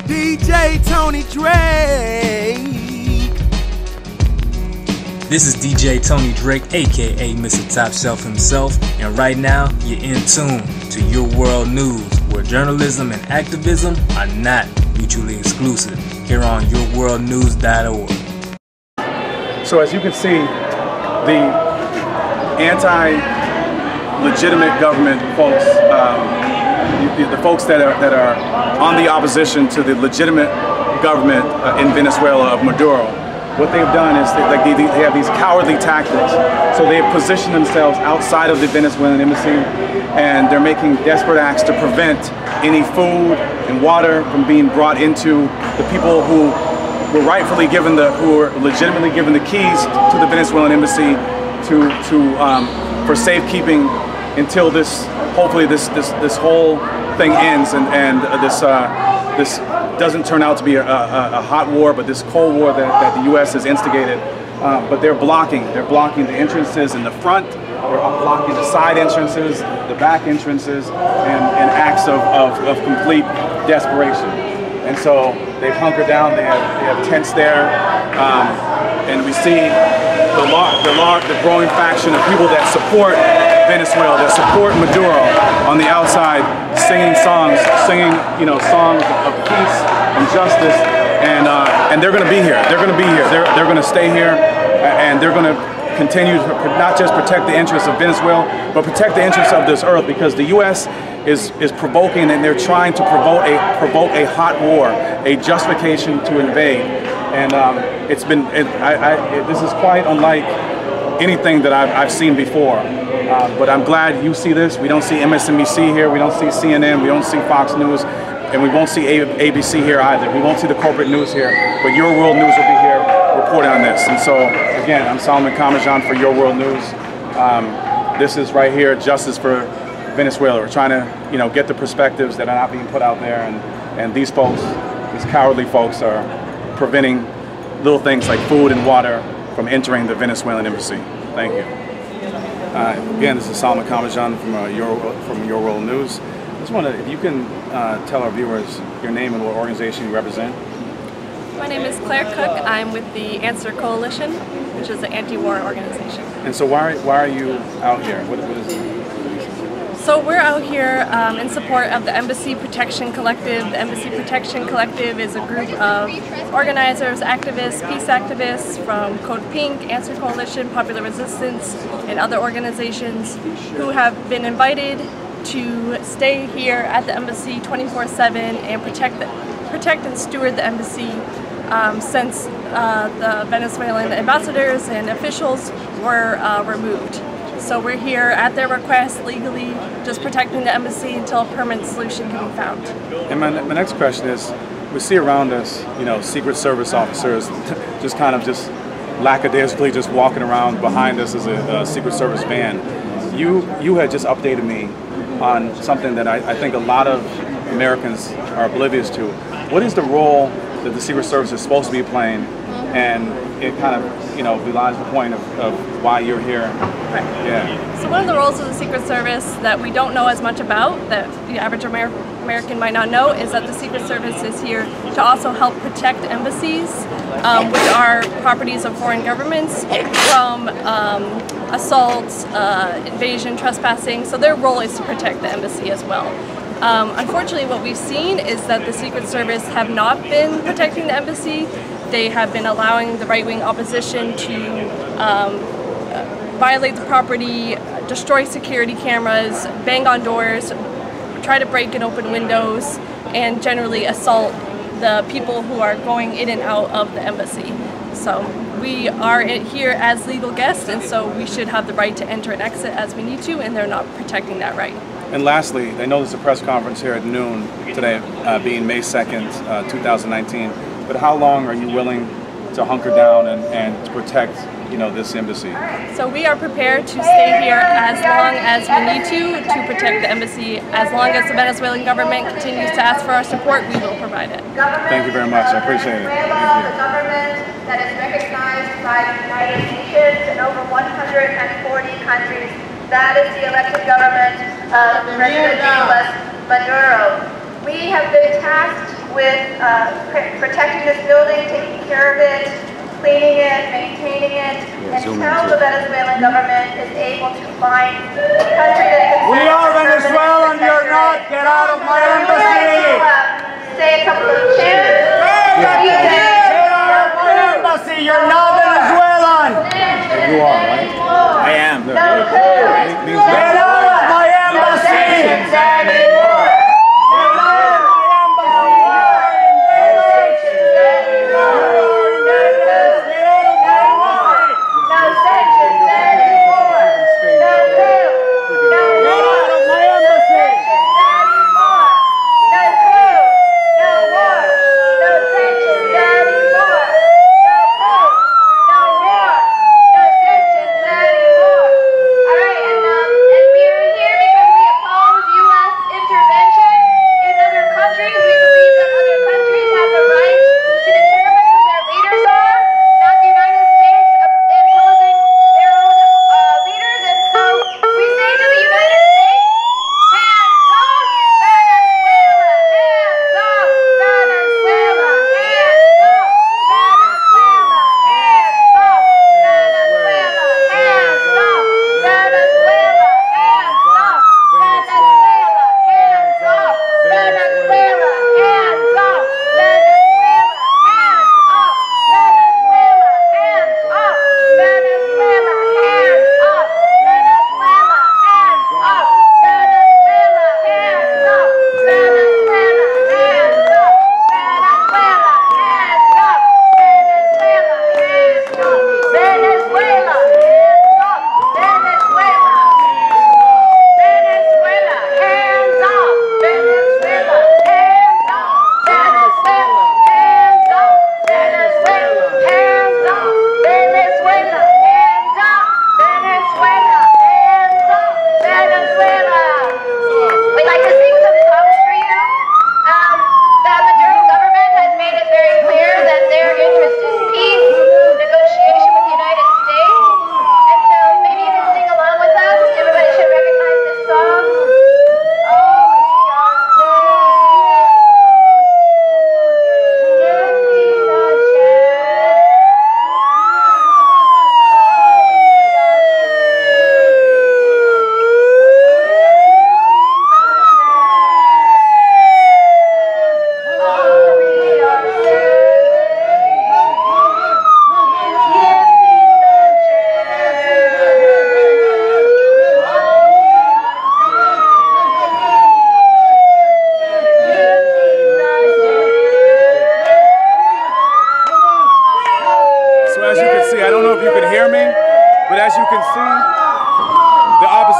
DJ Tony Drake. This is DJ Tony Drake, aka Mr. Top Shelf himself, and right now you're in tune to Your World News, where journalism and activism are not mutually exclusive, here on yourworldnews.org. So as you can see, the anti-legitimate government folks, the folks that are on the opposition to the legitimate government in Venezuela of Maduro, what they've done is they have these cowardly tactics. So they have positioned themselves outside of the Venezuelan embassy, and they're making desperate acts to prevent any food and water from being brought into the people who were rightfully given who were legitimately given the keys to the Venezuelan embassy for safekeeping until hopefully this whole thing ends and this doesn't turn out to be a hot war, but this cold war that the U.S. has instigated. But they're blocking the entrances in the front, they're blocking the side entrances, the back entrances, and acts of complete desperation. And so they've hunkered down. They have tents there, and we see the growing faction of people that support Venezuela, that support Maduro on the outside, singing songs of peace and justice, and they're going to be here. They're going to be here. They're going to stay here, and they're going to continue to not just protect the interests of Venezuela, but protect the interests of this earth, because the U.S. is provoking, and they're trying to provoke a hot war, a justification to invade, and this is quite unlike anything that I've seen before. But I'm glad you see this. We don't see MSNBC here, we don't see CNN, we don't see Fox News, and we won't see ABC here either. We won't see the corporate news here, but Your World News will be here reporting on this. And so, again, I'm Solomon Kamajan for Your World News. This is right here, Justice for Venezuela. We're trying to, get the perspectives that are not being put out there, and these folks, these cowardly folks, are preventing little things like food and water from entering the Venezuelan embassy. Thank you. Again, this is Solomon Kamajan from Your World News. I just wonder if you can tell our viewers your name and what organization you represent. My name is Claire Cook. I'm with the Answer Coalition, which is an anti-war organization. And so why are you out here? What is it? So we're out here in support of the Embassy Protection Collective. The Embassy Protection Collective is a group of organizers, activists, peace activists from Code Pink, Answer Coalition, Popular Resistance, and other organizations who have been invited to stay here at the embassy 24/7 and protect and steward the embassy since the Venezuelan ambassadors and officials were removed. So we're here at their request, legally, just protecting the embassy until a permanent solution can be found. And my next question is, we see around us, Secret Service officers just lackadaisically just walking around. Behind us is a Secret Service van. You had just updated me on something that I think a lot of Americans are oblivious to. What is the role that the Secret Service is supposed to be playing? And it kind of, belies the point of why you're here. Right. Yeah. So one of the roles of the Secret Service that we don't know as much about, that the average American might not know, is that the Secret Service is here to also help protect embassies, which are properties of foreign governments, from assaults, invasion, trespassing. So their role is to protect the embassy as well. Unfortunately, what we've seen is that the Secret Service have not been protecting the embassy. They have been allowing the right-wing opposition to violate the property, destroy security cameras, bang on doors, try to break and open windows, and generally assault the people who are going in and out of the embassy. So we are here as legal guests, and so we should have the right to enter and exit as we need to, and they're not protecting that right. And lastly, I know there's a press conference here at noon today, being May 2nd, 2019. But how long are you willing to hunker down and to protect, this embassy? So we are prepared to stay here as long as we need to protect the embassy. As long as the Venezuelan government continues to ask for our support, we will provide it. Thank you very much. I appreciate it. Thank you. Government that is recognized by the United Nations in over 140 countries. That is the elected government of President Nicolas Maduro. We have been tasked with protecting this building, taking care of it, cleaning it, maintaining it, until the Venezuelan government is able to find a country that can... We are Venezuelan, you're not! Get out of my embassy! Say a couple of chants. Get out of my embassy! You're not Venezuelan! You are, right? I am. Get out of my embassy!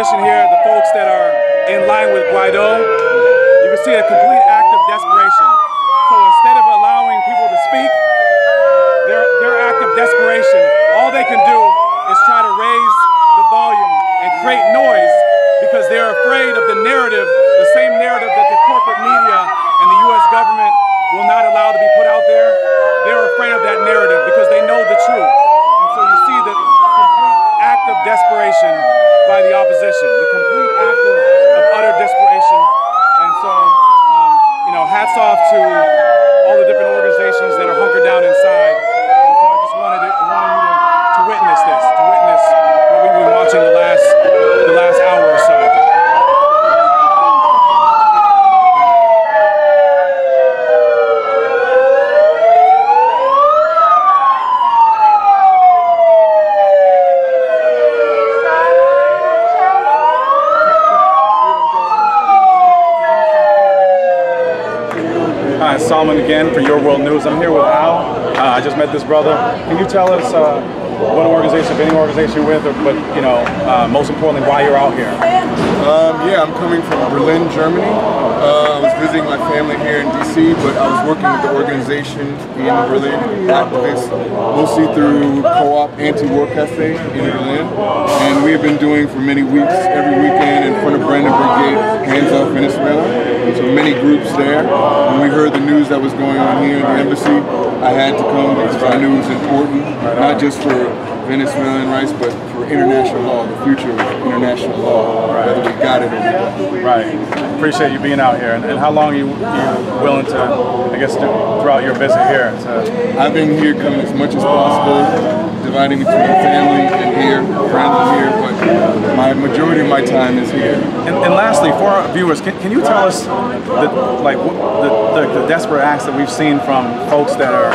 Here, the folks that are in line with Guaido, you can see a complete act of desperation. So instead of allowing people to speak, their act of desperation, all they can do is try to raise the volume and create noise because they're afraid of the narrative, the same narrative that the corporate media and the U.S. government will not allow to be put out there. They're afraid of that narrative because they know the truth. And so you see the complete act of desperation by the opposition, the complete act of utter desperation. And so, hats off to all the different organizations that are hunkered down inside. And so I just wanted you to witness this, to witness what we've been watching the last hour or so. Hi, Salman again for Your World News. I'm here with Al. I just met this brother. Can you tell us what organization, if any organization you're with, but most importantly, why you're out here? Yeah, I'm coming from Berlin, Germany. I was visiting my family here in DC, but I was working with the organization in Berlin, activists, mostly through Co-op Anti-War Cafe in Berlin. And we have been doing for many weeks, every weekend in front of Brandon Brigade, Hands Off Venezuela. So many groups there. When we heard the news that was going on here in the embassy, I had to come because I knew it was important, not just for Venezuelan rights, but for international law, the future of international law, whether we got it or we don't. Right. Appreciate you being out here. And how long are you willing to, I guess, throughout your visit here? I've been here coming as much as possible, dividing between family and here, friends and here, but my majority of my time is here. And lastly, for our viewers, can you tell us the desperate acts that we've seen from folks that are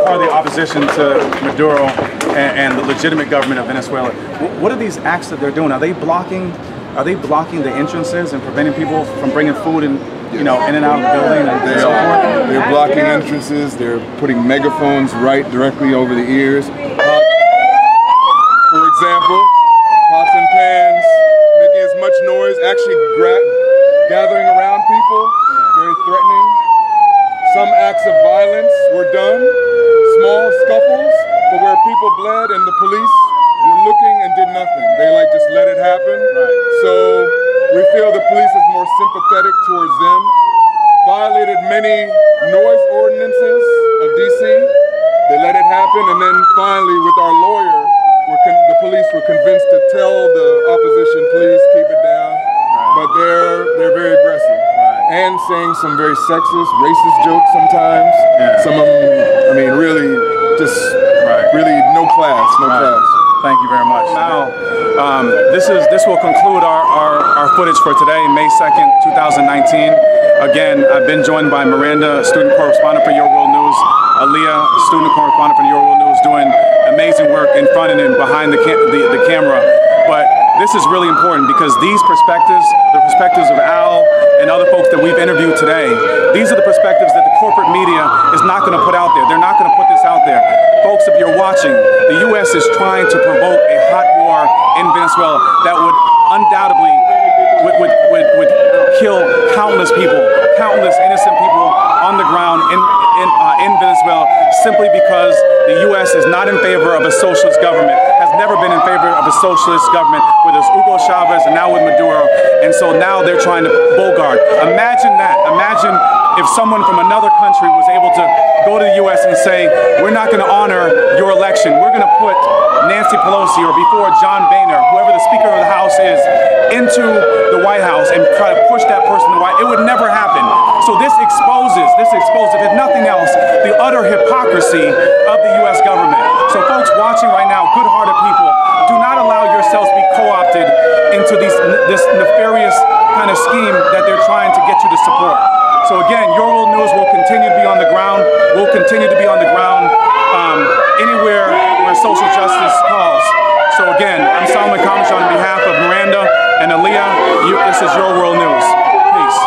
part of the opposition to Maduro and the legitimate government of Venezuela? What are these acts that they're doing? Are they blocking the entrances and preventing people from bringing food and in and out of the building and so forth? They're blocking entrances. They're putting megaphones directly over the ears. For example, pots and pans, making as much noise, actually gathering around people, very threatening. Some acts of violence were done, small scuffles, but where people bled and the police were looking and did nothing. They just let it happen. Right. So we feel the police is more sympathetic towards them. Violated many noise ordinances of DC. They let it happen, and then finally with our lawyer, the police were convinced to tell the opposition, please keep it down. But they're very aggressive. And saying some very sexist, racist jokes sometimes. Yeah. Some of them, really just really no class. Thank you very much. Now, this will conclude our footage for today, May 2nd, 2019. Again, I've been joined by Miranda, student correspondent for Your World News, Aaliyah, student correspondent for Your World News, doing amazing work in front and behind the camera. But this is really important because these perspectives, the perspectives of Al and other folks that we've interviewed today, these are the perspectives that the corporate media is not going to put out there. They're not going to put this out there. Folks, if you're watching, the U.S. is trying to provoke a hot war in Venezuela that would undoubtedly would kill countless people, countless innocent people on the ground in Venezuela, simply because the U.S. is not in favor of a socialist government, has never been in favor of a socialist government, whether it's Hugo Chavez and now with Maduro, and so now they're trying to bogart. Imagine that. Imagine if someone from another country was able to go to the U.S. and say, we're not going to honor your election. We're going to put Nancy Pelosi or before John Boehner, whoever the Speaker of the House is, into the White House and try to push that person to the White House. It would never happen. So this exposes, if nothing else, the utter hypocrisy of the U.S. government. So folks watching right now, good-hearted people, do not allow yourselves to be co-opted into this nefarious kind of scheme that they're trying to get you to support. So again, Your World News will continue to be on the ground. We'll continue to be on the ground anywhere where social justice calls. So again, I'm Solomon Kamish on behalf of Miranda and Aaliyah. This is Your World News. Peace.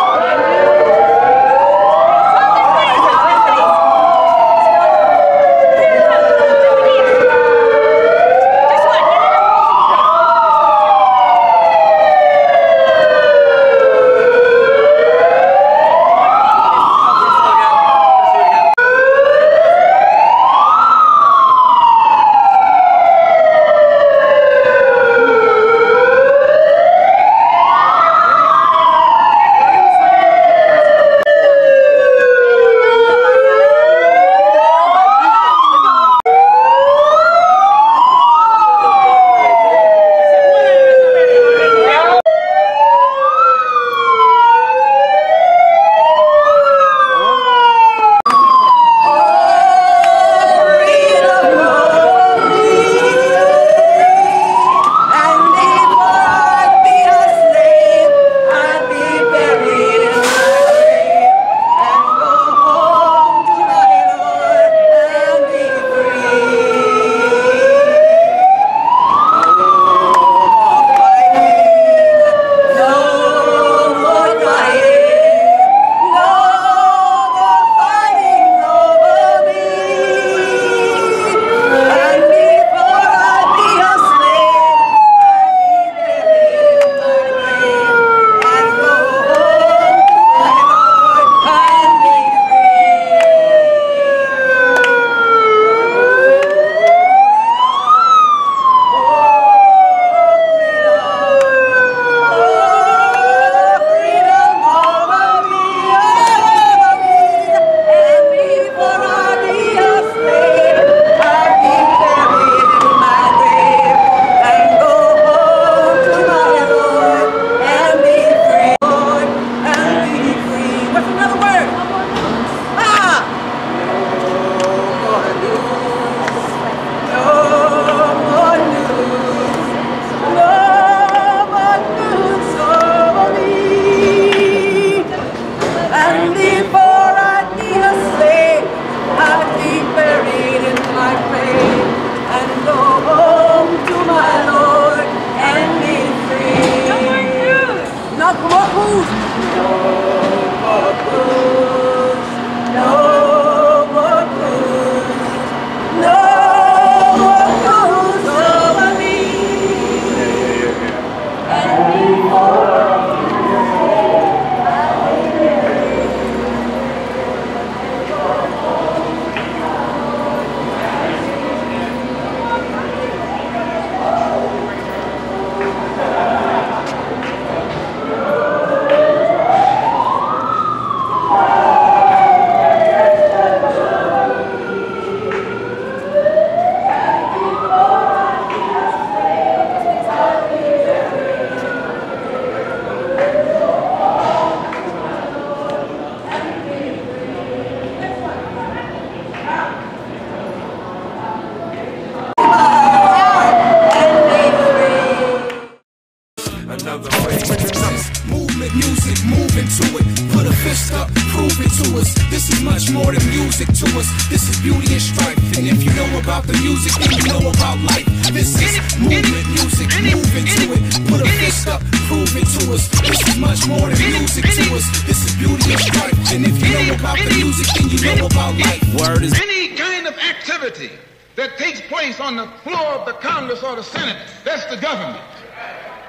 This is much more than music to us. This is beauty and strife. And if you know about the music, then you know about life. This is movement music, move into it. Put a fist up, prove it to us. This is much more than music to us. This is beauty and strife. And if you know about the music, then you know about life. Word is any kind of activity that takes place on the floor of the Congress or the Senate, that's the government.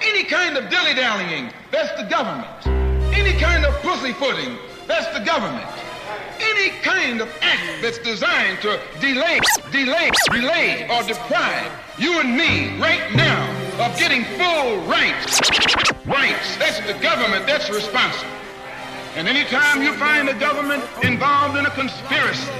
Any kind of dilly-dallying, that's the government. Any kind of pussyfooting, that's the government. Any kind of act that's designed to delay, or deprive you and me right now of getting full rights, that's the government that's responsible. And anytime you find the government involved in a conspiracy,